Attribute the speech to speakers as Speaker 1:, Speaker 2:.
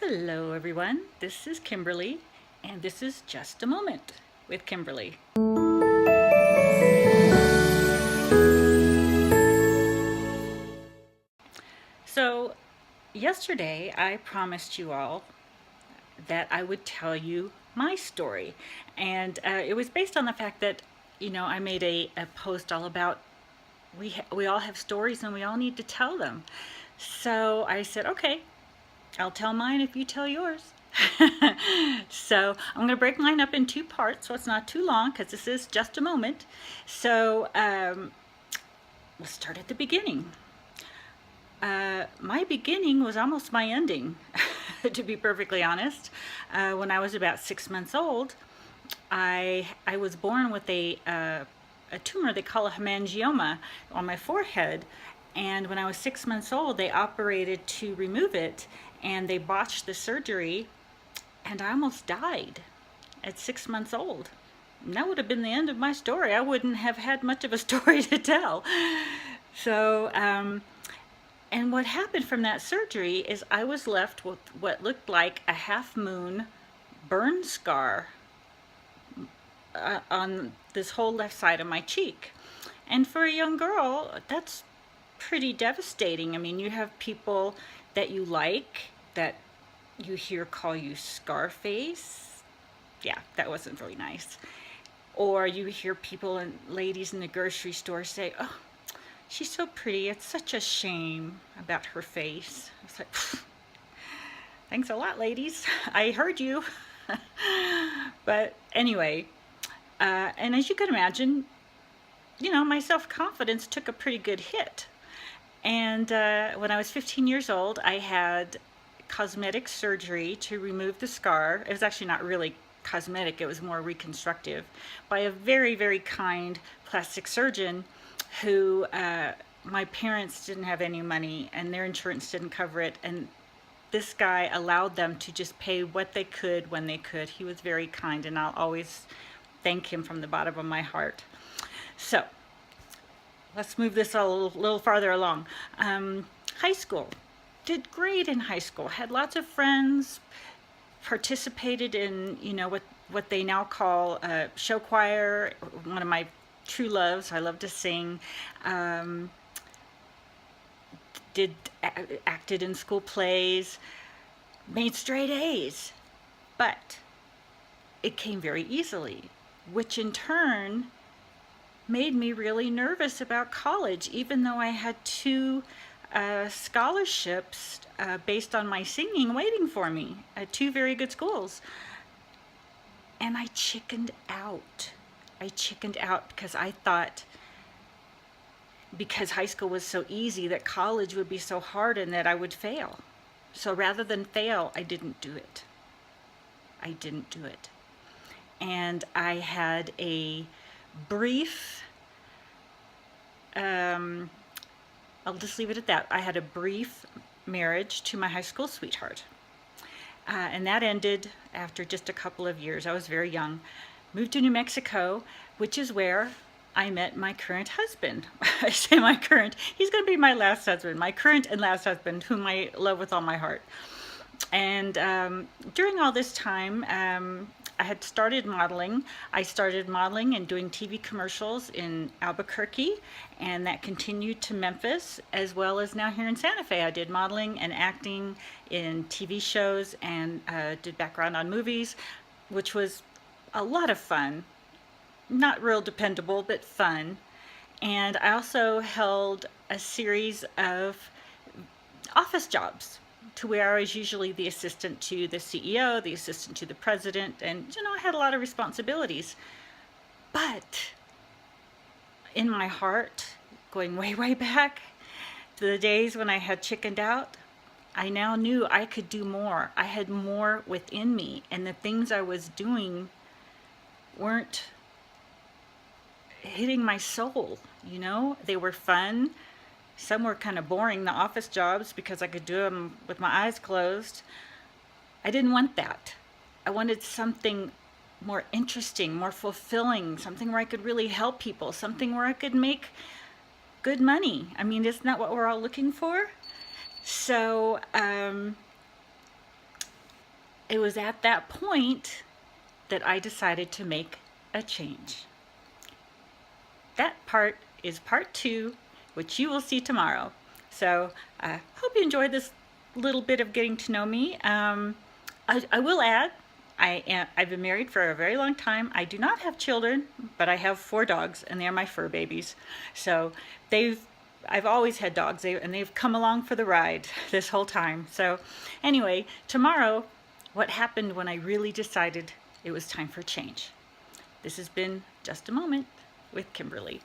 Speaker 1: Hello everyone, this is Kimberly, and this is Just a Moment with Kimberly. So, yesterday I promised you all that I would tell you my story, and it was based on the fact that, I made a post all about we all have stories and we all need to tell them. So I said, okay, I'll tell mine if you tell yours. So I'm going to break mine up in two parts so it's not too long because this is just a moment. So we'll start at the beginning. My beginning was almost my ending, to be perfectly honest. When I was about 6 months old, I was born with a tumor they call a hemangioma on my forehead. And when I was 6 months old, they operated to remove it, and they botched the surgery, and I almost died at 6 months old. And that would have been the end of my story. I wouldn't have had much of a story to tell. So, and what happened from that surgery is I was left with what looked like a half-moon burn scar on this whole left side of my cheek. And for a young girl, that's pretty devastating. I mean, you have people that you like that you hear call you Scarface. Yeah, that wasn't really nice. Or you hear people and ladies in the grocery store say, "Oh, she's so pretty. It's such a shame about her face." It's like, thanks a lot, ladies. I heard you. But anyway, and as you can imagine, my self-confidence took a pretty good hit. And when I was 15 years old, I had cosmetic surgery to remove the scar. It was actually not really cosmetic, it was more reconstructive, by a very, very kind plastic surgeon who, my parents didn't have any money and their insurance didn't cover it. And this guy allowed them to just pay what they could when they could. He was very kind, and I'll always thank him from the bottom of my heart. So, let's move this a little farther along. High school. Did great in high school. Had lots of friends. Participated in, what they now call show choir. One of my true loves. I love to sing. Acted in school plays. Made straight A's. But it came very easily, which in turn made me really nervous about college, even though I had two scholarships based on my singing waiting for me at two very good schools. And I chickened out. Because I thought, because high school was so easy, that college would be so hard and that I would fail. So rather than fail, I didn't do it. And I had a brief, I'll just leave it at that. I had a brief marriage to my high school sweetheart. And that ended after just a couple of years. I was very young. Moved to New Mexico, which is where I met my current husband. I say my current. He's going to be my last husband. My current and last husband, whom I love with all my heart. And during all this time, I had started modeling. I started modeling and doing TV commercials in Albuquerque, and that continued to Memphis, as well as now here in Santa Fe. I did modeling and acting in TV shows and did background on movies, which was a lot of fun. Not real dependable, but fun. And I also held a series of office jobs, to where I was usually the assistant to the CEO, the assistant to the president, and I had a lot of responsibilities. But in my heart, going way, way back to the days when I had chickened out, I now knew I could do more. I had more within me, and the things I was doing weren't hitting my soul. They were fun. Some were kind of boring, the office jobs, because I could do them with my eyes closed. I didn't want that. I wanted something more interesting, more fulfilling, something where I could really help people, something where I could make good money. I mean, isn't that what we're all looking for? So it was at that point that I decided to make a change. That part is part 2, which you will see tomorrow. So I hope you enjoyed this little bit of getting to know me. I will add, I've been married for a very long time. I do not have children, but I have 4 dogs, and they're my fur babies. So I've always had dogs, and they've come along for the ride this whole time. So anyway, tomorrow, what happened when I really decided it was time for change. This has been Just a Moment with Kimberly.